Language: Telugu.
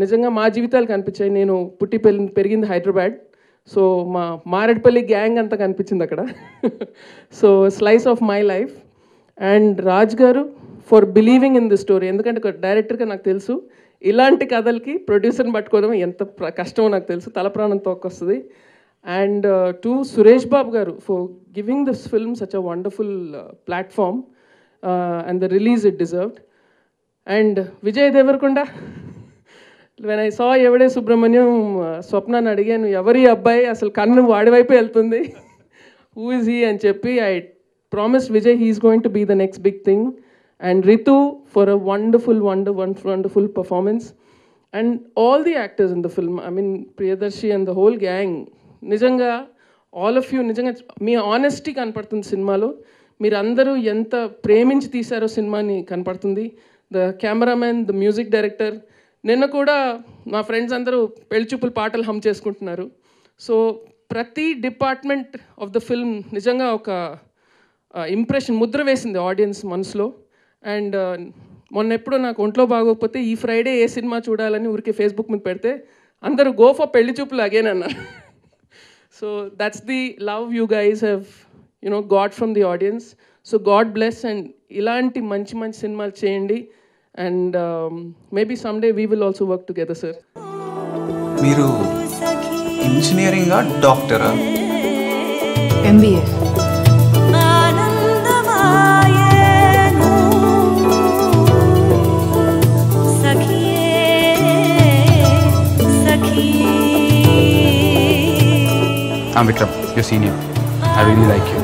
నిజంగా మా జీవితాలు కనిపించాయి. నేను పుట్టి పెరిగింది హైదరాబాద్. సో మా మారేడుపల్లి గ్యాంగ్ అంతా కనిపించింది అక్కడ. So slice of my life. And Raj గారు for believing in the story. ఎందుకంటే ఒక డైరెక్టర్గా నాకు తెలుసు ఇలాంటి కథలకి ప్రొడ్యూసర్ని పట్టుకోవడం ఎంత కష్టమో నాకు తెలుసు. తల ప్రాణం తోక్కొస్తుంది. అండ్ టు సురేష్ బాబు గారు for giving this film such a wonderful platform and the release it deserved. And Vijay Devarakonda, when I saw Evade Subramanyam, స్వప్నాన్ని అడిగాను ఎవరి అబ్బాయి, అసలు కన్ను వాడి వైపు వెళ్తుంది, హూ ఇస్ హీ అని చెప్పి I promise Vijay he's going to be the next big thing. And Ritu for a wonderful performance. And all the actors in the film, I mean Priyadarshi and the whole gang, నిజంగా ఆల్ ఆఫ్ యూ, నిజంగా మీ ఆనెస్టీ కనపడుతుంది సినిమాలో. మీరు అందరూ ఎంత ప్రేమించి తీశారో సినిమాని కనపడుతుంది. The cameraman, the music director, నిన్న కూడా మా ఫ్రెండ్స్ అందరూ పెళ్లిచూపుల పాటలు హమ్ చేసుకుంటున్నారు. సో ప్రతి డిపార్ట్మెంట్ ఆఫ్ ద ఫిల్మ్ నిజంగా ఒక ఇంప్రెషన్, ముద్ర వేసింది ఆడియన్స్ మనసులో. అండ్ మొన్న ఎప్పుడో నాకు ఒంట్లో బాగోకపోతే ఈ ఫ్రైడే ఏ సినిమా చూడాలని ఊరికే ఫేస్బుక్ మీద పెడితే అందరూ గో ఫర్ పెళ్లిచూపులు అగైన్ అన్నారు. So that's the love you guys have got from the audience. So God bless. And ఇలాంటి మంచి మంచి సినిమాలు చేయండి. And maybe someday we will also work together, sir. మీరు ఇంజనీరింగ్ డాక్టరా? MBA. I'm Vikram, your senior. I really like you.